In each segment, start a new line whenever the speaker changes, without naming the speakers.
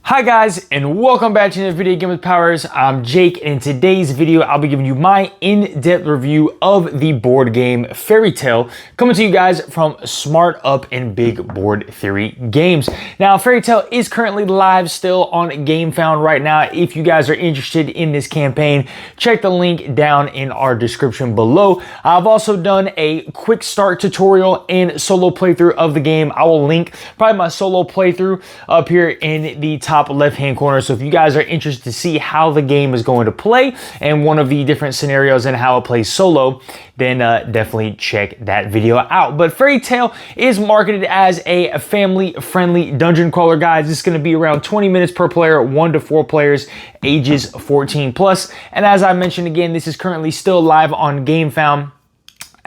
Hi guys, and welcome back to another video Game with Powers. I'm Jake, and in today's video, I'll be giving you my in-depth review of the board game Fairytale, coming to you guys from Smartup and Big Board Theory Games. Now, Fairytale is currently live still on GameFound right now. If you guys are interested in this campaign, check the link down in our description below. I've also done a quick start tutorial and solo playthrough of the game. I will link probably my solo playthrough up here in the top left hand corner, so if you guys are interested to see how the game is going to play and one of the different scenarios and how it plays solo, then definitely check that video out. But Fairytale is marketed as a family friendly dungeon crawler, guys. This is going to be around 20 minutes per player, 1 to 4 players, ages 14 plus, and as I mentioned again, this is currently still live on GameFound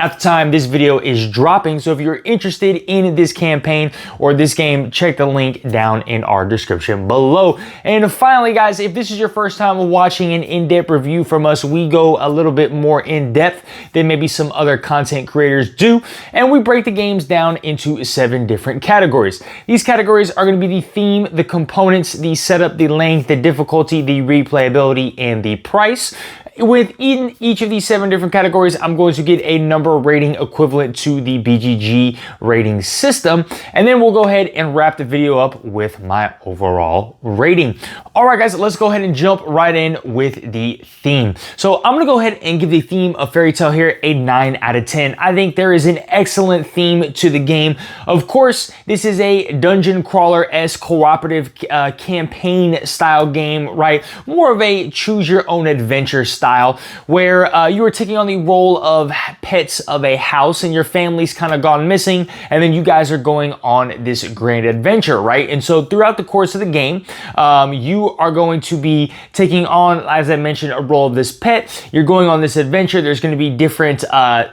at the time this video is dropping. So if you're interested in this campaign or this game, check the link down in our description below. And finally, guys, if this is your first time watching an in-depth review from us, we go a little bit more in depth than maybe some other content creators do. And we break the games down into 7 different categories. These categories are going to be the theme, the components, the setup, the length, the difficulty, the replayability, and the price. Within each of these 7 different categories, I'm going to get a number rating equivalent to the BGG rating system, and then we'll go ahead and wrap the video up with my overall rating. All right, guys, let's go ahead and jump right in with the theme. So I'm gonna go ahead and give the theme of Fairytale here a 9 out of 10. I think there is an excellent theme to the game. Of course, this is a dungeon crawler-esque cooperative campaign style game, right? More of a choose your own adventure style, where you are taking on the role of pets of a house and your family's kind of gone missing, and then you guys are going on this grand adventure, right? And so throughout the course of the game, you are going to be taking on, as I mentioned, a role of this pet. You're going on this adventure. There's going to be different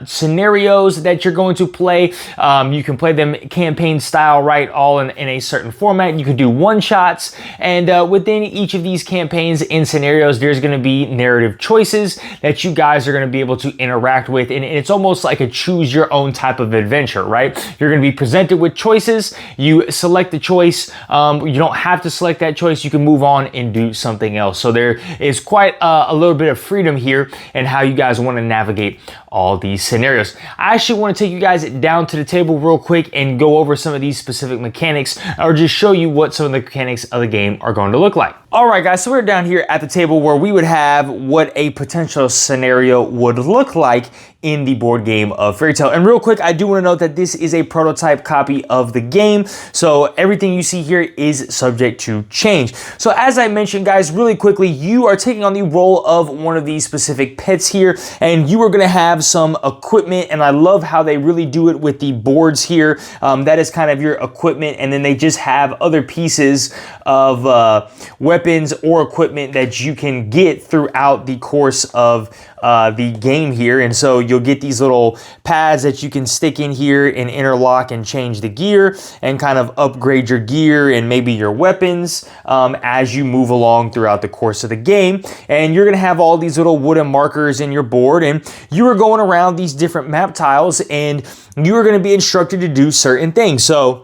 scenarios that you're going to play. You can play them campaign style, right? All in a certain format. You can do one-shots, and within each of these campaigns and scenarios, there's going to be narrative choices that you guys are going to be able to interact with, and it's almost like a choose your own type of adventure, right? You're going to be presented with choices. You select the choice. You don't have to select that choice. You can move on and do something else. So there is quite a little bit of freedom here in how you guys want to navigate all these scenarios. I actually want to take you guys down to the table real quick and go over some of these specific mechanics, or just show you what some of the mechanics of the game are going to look like. All right, guys, so we're down here at the table where we would have what a potential scenario would look like in the board game of Fairytale. And real quick, I do want to note that this is a prototype copy of the game, so everything you see here is subject to change. So as I mentioned, guys, really quickly, you are taking on the role of one of these specific pets here, and you are going to have some equipment, and I love how they really do it with the boards here. That is kind of your equipment, and then they just have other pieces of weapons or equipment that you can get throughout the course of the game here. And so you'll get these little pads that you can stick in here and interlock and change the gear and kind of upgrade your gear and maybe your weapons as you move along throughout the course of the game. And you're going to have all these little wooden markers in your board, and you are going around these different map tiles, and you are going to be instructed to do certain things. So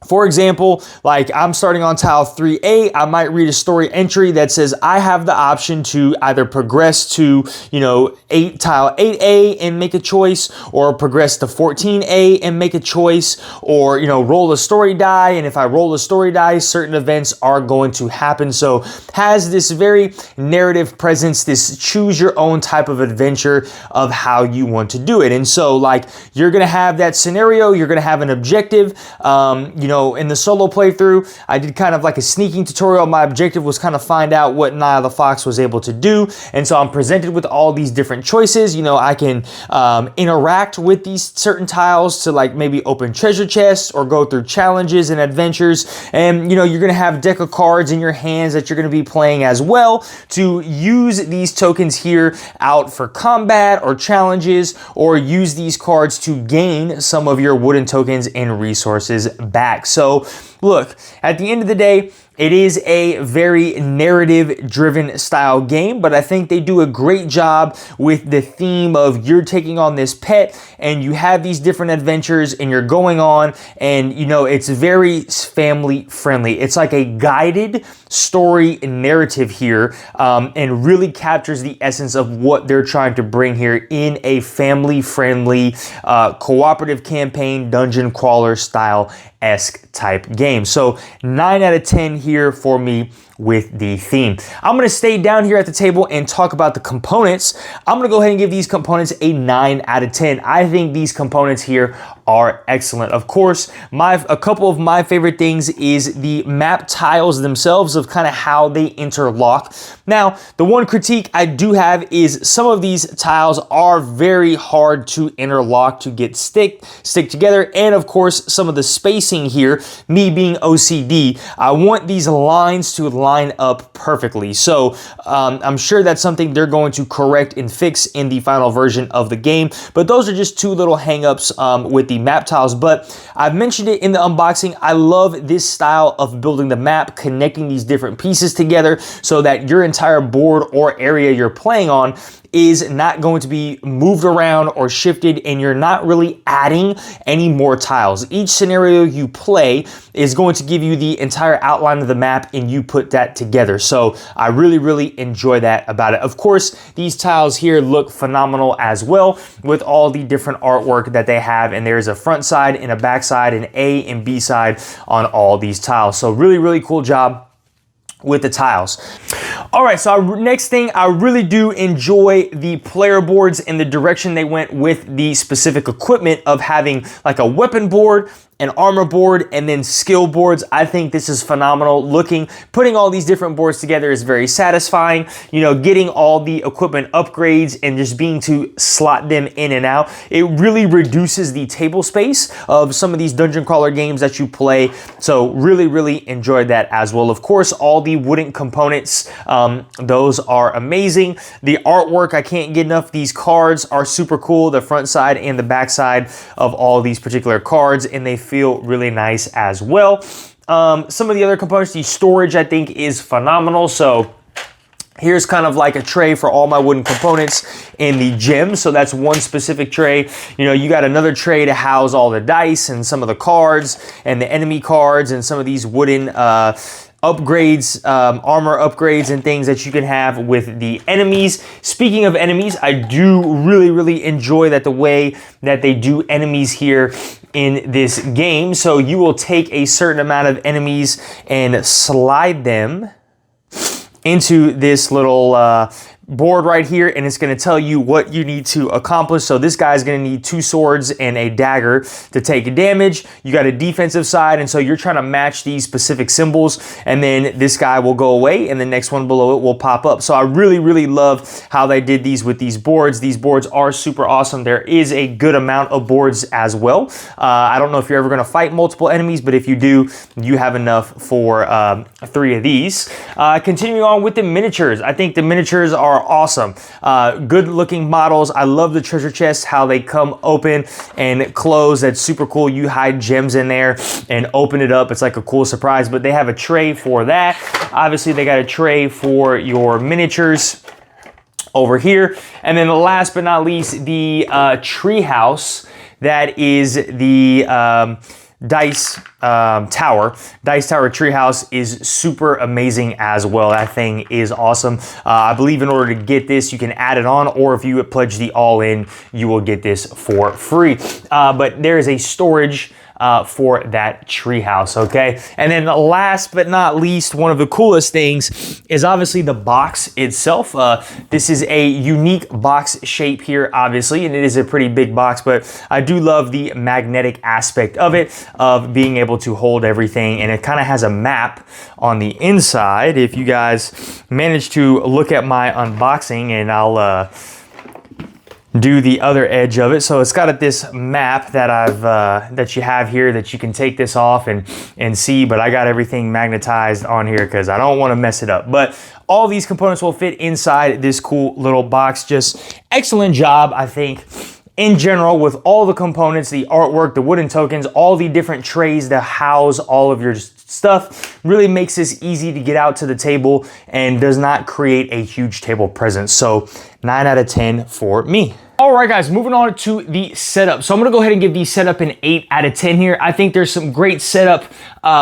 for example, like I'm starting on tile 3A, I might read a story entry that says I have the option to either progress to, tile 8A and make a choice, or progress to 14A and make a choice, or, roll a story die. And if I roll a story die, certain events are going to happen. So has this very narrative presence, this choose your own type of adventure of how you want to do it. And so like you're going to have that scenario, you're going to have an objective, in the solo playthrough, I did kind of like a sneaking tutorial. My objective was kind of find out what Nile the Fox was able to do. And so I'm presented with all these different choices. I can interact with these certain tiles to like maybe open treasure chests or go through challenges and adventures. And, you're going to have a deck of cards in your hands that you're going to be playing as well to use these tokens here out for combat or challenges, or use these cards to gain some of your wooden tokens and resources back. So look, at the end of the day, It is a very narrative-driven style game, but I think they do a great job with the theme of you're taking on this pet and you have these different adventures and you're going on, and you know, it's very family friendly. It's like a guided story narrative here, and really captures the essence of what they're trying to bring here in a family friendly cooperative campaign dungeon crawler style esque type game. So 9 out of 10 here for me with the theme. I'm going to stay down here at the table and talk about the components. I'm going to go ahead and give these components a 9 out of 10. I think these components here are excellent. Of course, a couple of my favorite things is the map tiles themselves, of kind of how they interlock. Now, the one critique I do have is some of these tiles are very hard to interlock, to get stick together, and of course some of the spacing here, me being OCD, I want these lines to line up perfectly. So I'm sure that's something they're going to correct and fix in the final version of the game, but those are just two little hang-ups with the map tiles. But I've mentioned it in the unboxing, I love this style of building the map, connecting these different pieces together so that your entire board or area you're playing on is not going to be moved around or shifted, and you're not really adding any more tiles. Each scenario you play is going to give you the entire outline of the map and you put that together. So I really enjoy that about it. Of course, these tiles here look phenomenal as well with all the different artwork that they have, and there's a front side and a back side, an A and B side on all these tiles. So really cool job with the tiles. All right, so next thing, I really do enjoy the player boards and the direction they went with the specific equipment of having like a weapon board, an armor board, and then skill boards. I think this is phenomenal looking. Putting all these different boards together is very satisfying. You know, getting all the equipment upgrades and just being to slot them in and out. It really reduces the table space of some of these dungeon crawler games that you play. So really enjoyed that as well. Of course, all the wooden components, those are amazing. The artwork, I can't get enough. These cards are super cool. The front side and the back side of all these particular cards, and they feel really nice as well. Some of the other components, the storage I think is phenomenal. So here's kind of like a tray for all my wooden components in the gym. So that's one specific tray. You know, you got another tray to house all the dice and some of the cards and the enemy cards and some of these wooden upgrades, armor upgrades and things that you can have with the enemies. Speaking of enemies, I do really enjoy that the way that they do enemies here in this game. So you will take a certain amount of enemies and slide them into this little board right here, and it's going to tell you what you need to accomplish. So this guy's going to need 2 swords and a dagger to take damage. You got a defensive side, and so you're trying to match these specific symbols, and then this guy will go away and the next one below it will pop up. So I really love how they did these with these boards. These boards are super awesome. There is a good amount of boards as well. I don't know if you're ever going to fight multiple enemies, but if you do, you have enough for 3 of these. Continuing on with the miniatures, I think the miniatures are awesome. Good looking models. I love the treasure chests, how they come open and close. That's super cool. You hide gems in there and open it up. It's like a cool surprise, but they have a tray for that. Obviously, they got a tray for your miniatures over here. And then last but not least, the treehouse. That is the Dice Tower treehouse is super amazing as well. That thing is awesome. I believe in order to get this, you can add it on, or if you pledge the all-in, you will get this for free. But there is a storage for that treehouse, okay? And then last but not least, one of the coolest things is obviously the box itself. This is a unique box shape here, obviously, and it is a pretty big box, but I do love the magnetic aspect of it, of being able to hold everything, and it kind of has a map on the inside. If you guys manage to look at my unboxing, and I'll do the other edge of it. So it's got this map that that you have here that you can take this off and see, but I got everything magnetized on here because I don't want to mess it up. But all these components will fit inside this cool little box. Just excellent job, I think, in general, with all the components, the artwork, the wooden tokens, all the different trays to house all of your stuff. Really makes this easy to get out to the table and does not create a huge table presence. So 9 out of 10 for me. All right, guys, moving on to the setup. So I'm gonna go ahead and give the setup an 8 out of 10 here. I think there's some great setup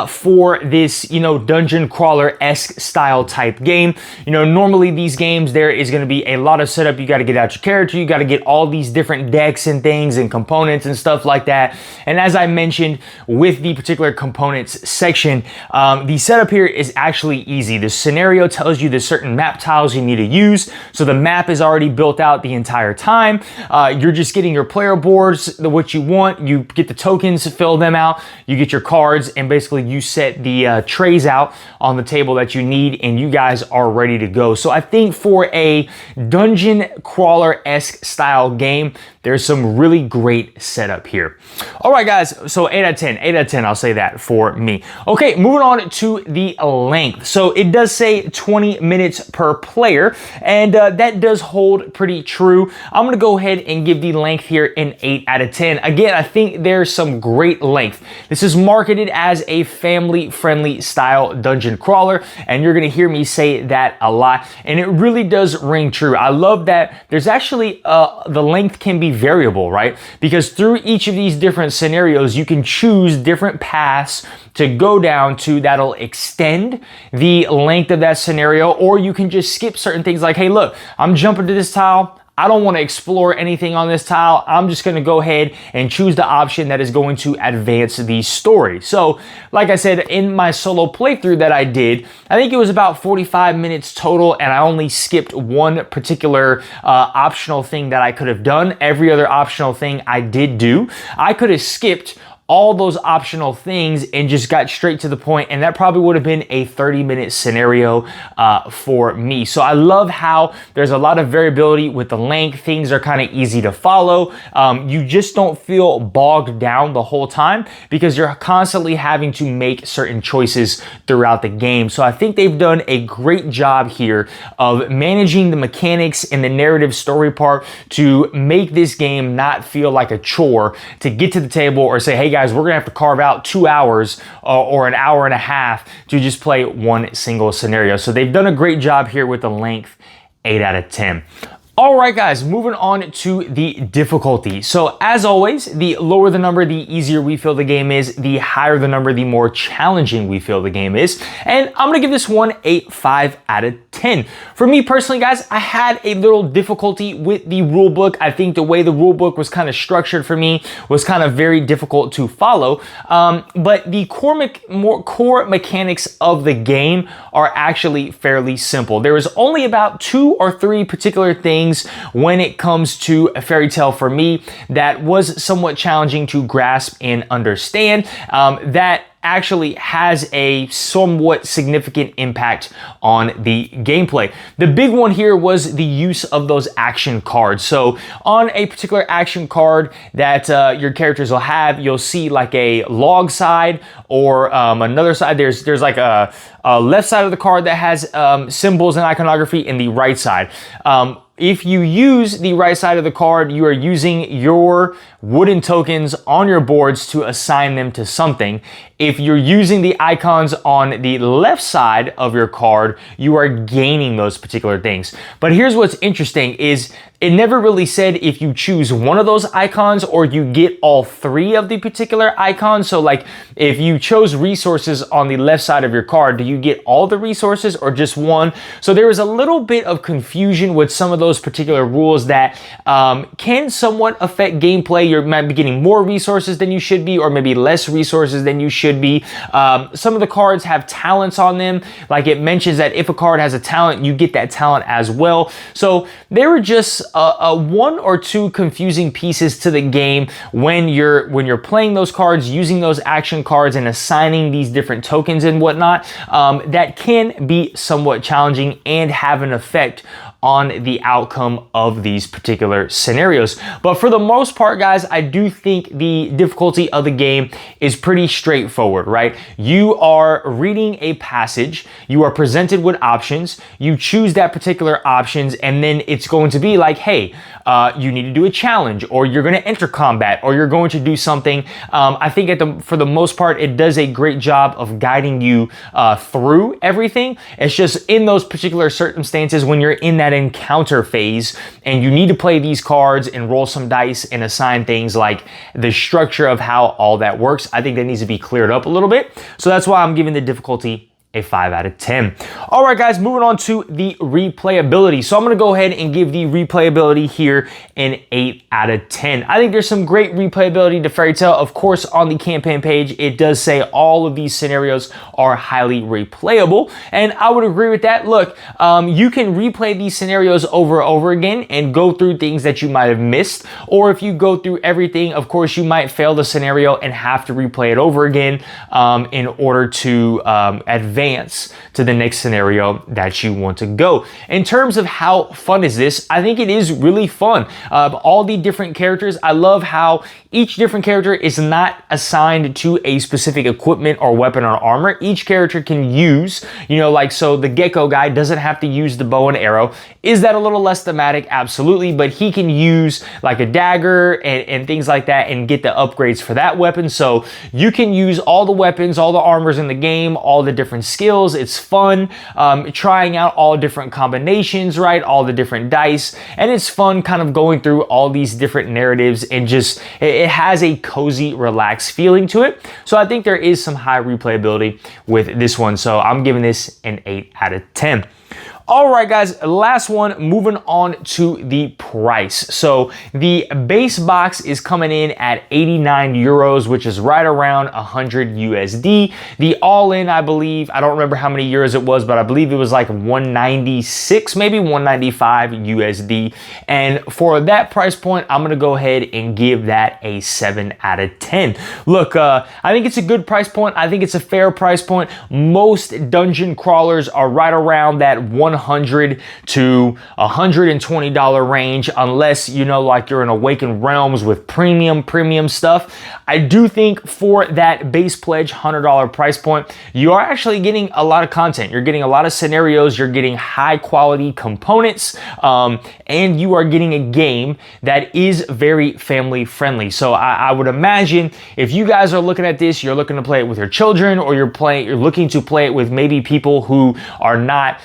for this, dungeon crawler-esque style type game. Normally these games, there is gonna be a lot of setup. You gotta get out your character, you gotta get all these different decks and things and components and stuff like that. And as I mentioned with the particular components section, the setup here is actually easy. The scenario tells you the certain map tiles you need to use. So the map is already built out the entire time. You're just getting your player boards, what you want. You get the tokens, fill them out. You get your cards, and basically you set the trays out on the table that you need, and you guys are ready to go. So I think for a dungeon crawler-esque style game, there's some really great setup here. All right, guys, so 8 out of 10, 8 out of 10, I'll say that for me. Okay, moving on to the length. So it does say 20 minutes per player, and that does hold pretty true. I'm gonna go ahead and give the length here an 8 out of 10. Again, I think there's some great length. This is marketed as a family-friendly style dungeon crawler, and you're gonna hear me say that a lot, and it really does ring true. I love that there's actually, the length can be variable, right? Because through each of these different scenarios, you can choose different paths to go down to that'll extend the length of that scenario, or you can just skip certain things like, hey, look, I'm jumping to this tile. I don't want to explore anything on this tile. I'm just going to go ahead and choose the option that is going to advance the story. So, like I said, in my solo playthrough that I did, I think it was about 45 minutes total, and I only skipped one particular optional thing that I could have done. Every other optional thing I did do. I could have skipped all those optional things and just got straight to the point, and that probably would have been a 30-minute scenario for me. So I love how there's a lot of variability with the length. Things are kind of easy to follow. You just don't feel bogged down the whole time because you're constantly having to make certain choices throughout the game. So I think they've done a great job here of managing the mechanics and the narrative story part to make this game not feel like a chore to get to the table or say, hey guys, we're gonna have to carve out 2 hours or an hour and a half to just play one single scenario. So they've done a great job here with the length, 8 out of 10. All right, guys, moving on to the difficulty. So as always, the lower the number, the easier we feel the game is. The higher the number, the more challenging we feel the game is. And I'm gonna give this one a 5 out of 10. For me personally, guys, I had a little difficulty with the rule book. I think the way the rule book was kind of structured for me was kind of very difficult to follow. But the core mechanics of the game are actually fairly simple. There was only about 2 or 3 particular things when it comes to a Fairytale for me that was somewhat challenging to grasp and understand, that actually has a somewhat significant impact on the gameplay. The big one here was the use of those action cards. So on a particular action card that your characters will have, you'll see like a log side or another side. There's like a left side of the card that has symbols and iconography, and the right side. If you use the right side of the card, you are using your wooden tokens on your boards to assign them to something. If you're using the icons on the left side of your card, you are gaining those particular things. But here's what's interesting is it never really said if you choose one of those icons or you get all 3 of the particular icons. So like if you chose resources on the left side of your card, do you get all the resources or just one? So there was a little bit of confusion with some of those particular rules that can somewhat affect gameplay. You might be getting more resources than you should be, or maybe less resources than you should be. Some of the cards have talents on them. Like it mentions that if a card has a talent, you get that talent as well. So there were just a 1 or 2 confusing pieces to the game when you're playing those cards, using those action cards and assigning these different tokens and whatnot, that can be somewhat challenging and have an effect on the outcome of these particular scenarios. But for the most part, guys, I do think the difficulty of the game is pretty straightforward, right? You are reading a passage, you are presented with options, you choose that particular options, and then it's going to be like, hey, you need to do a challenge, or you're going to enter combat, or you're going to do something. I think for the most part, it does a great job of guiding you through everything. It's just in those particular circumstances when you're in that encounter phase and you need to play these cards and roll some dice and assign things, like the structure of how all that works, I think that needs to be cleared up a little bit. So that's why I'm giving the difficulty a 5 out of 10. All right, guys, moving on to the replayability. So I'm going to go ahead and give the replayability here an 8 out of 10. I think there's some great replayability to Fairytale. Of course, on the campaign page, it does say all of these scenarios are highly replayable, and I would agree with that. Look, you can replay these scenarios over and over again and go through things that you might have missed, or if you go through everything, of course, you might fail the scenario and have to replay it over again in order to advance to the next scenario that you want to go. In terms of how fun is this, I think it is really fun. All the different characters, I love how each different character is not assigned to a specific equipment or weapon or armor. Each character can use, like, so the gecko guy doesn't have to use the bow and arrow. Is that a little less thematic? Absolutely, but he can use like a dagger and things like that and get the upgrades for that weapon. So you can use all the weapons, all the armors in the game, all the different skills. It's fun trying out all different combinations, right? All the different dice, and it's fun kind of going through all these different narratives, and just it has a cozy, relaxed feeling to it. So I think there is some high replayability with this one. So I'm giving this an 8 out of 10. All right, guys, last one, moving on to the price. So the base box is coming in at 89 euros, which is right around 100 USD. The all-in, I believe, I don't remember how many euros it was, but I believe it was like 196, maybe 195 USD. And for that price point, I'm gonna go ahead and give that a 7 out of 10. Look, I think it's a good price point. I think it's a fair price point. Most dungeon crawlers are right around that $100 to $120 range, unless like you're in Awakened Realms with premium stuff. I do think for that base pledge $100 price point, you are actually getting a lot of content. You're getting a lot of scenarios, you're getting high quality components, and you are getting a game that is very family friendly. So I would imagine if you guys are looking at this, you're looking to play it with your children, or you're looking to play it with maybe people who are not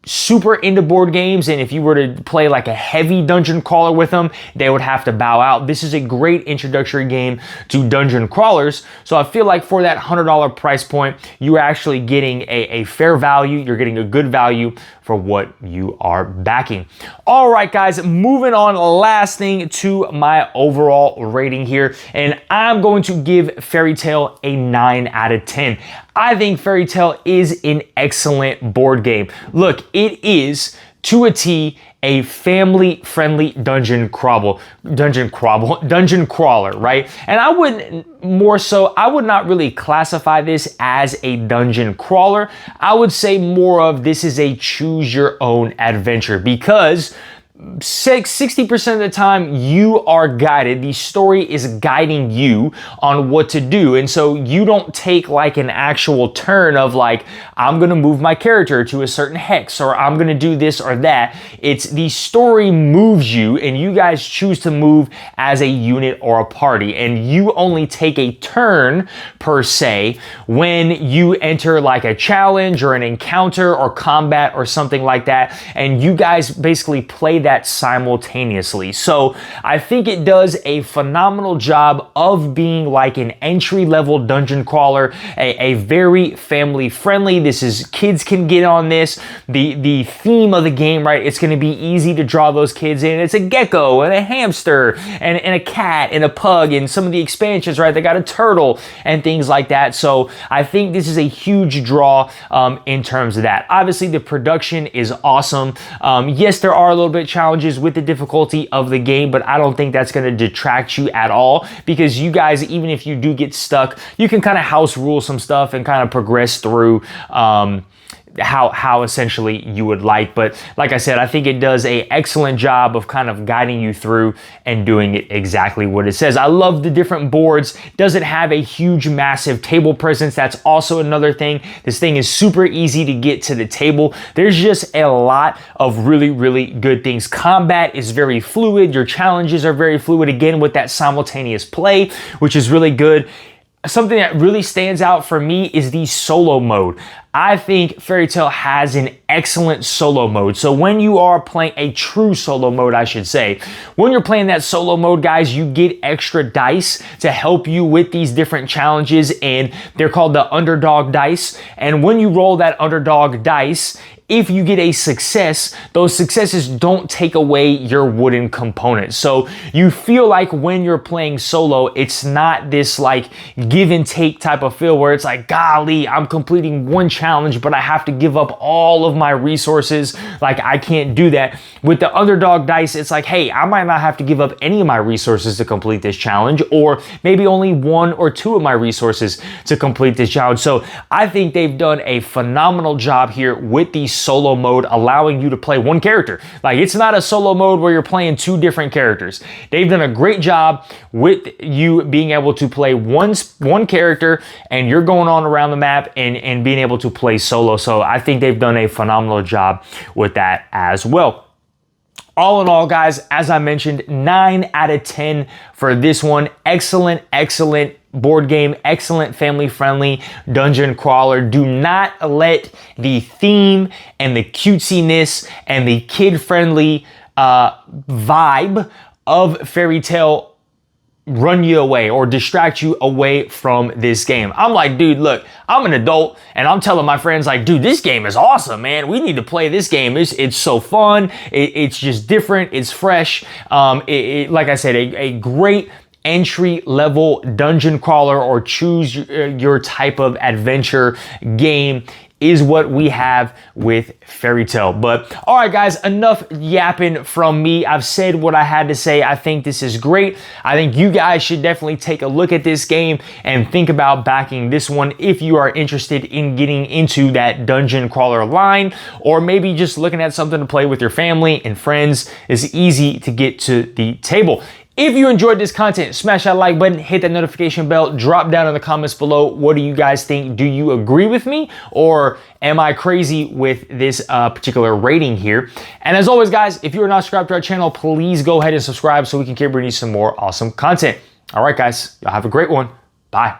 super into board games, and if you were to play like a heavy dungeon crawler with them, they would have to bow out. This is a great introductory game to dungeon crawlers. So I feel like for that $100 price point, you're actually getting a fair value. You're getting a good value for what you are backing. All right, guys, moving on, last thing to my overall rating here, and I'm going to give Fairytale a 9 out of 10. I think Fairytale is an excellent board game. Look, it is to a T a family-friendly dungeon crawler, right? And I would not really classify this as a dungeon crawler. I would say more of this is a choose your own adventure, because 60% of the time you are guided. The story is guiding you on what to do. And so you don't take like an actual turn of like, I'm going to move my character to a certain hex, or I'm going to do this or that. It's the story moves you, and you guys choose to move as a unit or a party. And you only take a turn per se when you enter like a challenge or an encounter or combat or something like that. And you guys basically play that simultaneously. So I think it does a phenomenal job of being like an entry-level dungeon crawler, a very family friendly. This is, kids can get on this. The theme of the game, right? It's going to be easy to draw those kids in. It's a gecko and a hamster and a cat and a pug, and some of the expansions, right? They got a turtle and things like that. So I think this is a huge draw in terms of that. Obviously, the production is awesome. Yes, there are a little bit challenges with the difficulty of the game, but I don't think that's going to detract you at all, because you guys, even if you do get stuck, you can kind of house rule some stuff and kind of progress through how essentially you would like. But like I said, I think it does a excellent job of kind of guiding you through and doing it exactly what it says. I love the different boards. Doesn't have a huge, massive table presence. That's also another thing. This thing is super easy to get to the table. There's just a lot of really, really good things. Combat is very fluid. Your challenges are very fluid, again, with that simultaneous play, which is really good. Something that really stands out for me is the solo mode. I think Fairytale has an excellent solo mode. So when you are playing a true solo mode, I should say, when you're playing that solo mode, guys, you get extra dice to help you with these different challenges, and they're called the underdog dice. And when you roll that underdog dice, if you get a success, those successes don't take away your wooden component. So you feel like when you're playing solo, it's not this like give and take type of feel where it's like, golly, I'm completing one challenge, but I have to give up all of my resources. Like, I can't do that. With the underdog dice, it's like, hey, I might not have to give up any of my resources to complete this challenge, or maybe only 1 or 2 of my resources to complete this challenge. So I think they've done a phenomenal job here with these solo mode, allowing you to play one character. Like, it's not a solo mode where you're playing 2 different characters. They've done a great job with you being able to play one character, and you're going on around the map and being able to play solo. So I think they've done a phenomenal job with that as well. All in all, guys, as I mentioned, 9 out of 10 for this one. Excellent, excellent board game, excellent family-friendly dungeon crawler. Do not let the theme and the cutesiness and the kid-friendly vibe of Fairytale run you away or distract you away from this game. I'm like, dude, look, I'm an adult and I'm telling my friends like, dude, this game is awesome, man. We need to play this game. It's so fun. It's just different. It's fresh. Like I said, a great entry level dungeon crawler or choose your type of adventure game is what we have with Fairytale. But all right, guys, enough yapping from me. I've said what I had to say. I think this is great. I think you guys should definitely take a look at this game and think about backing this one if you are interested in getting into that dungeon crawler line, or maybe just looking at something to play with your family and friends. It's easy to get to the table. If you enjoyed this content, smash that like button, hit that notification bell, drop down in the comments below. What do you guys think? Do you agree with me, or am I crazy with this particular rating here? And as always, guys, if you are not subscribed to our channel, please go ahead and subscribe so we can keep bringing you some more awesome content. All right, guys, y'all have a great one. Bye.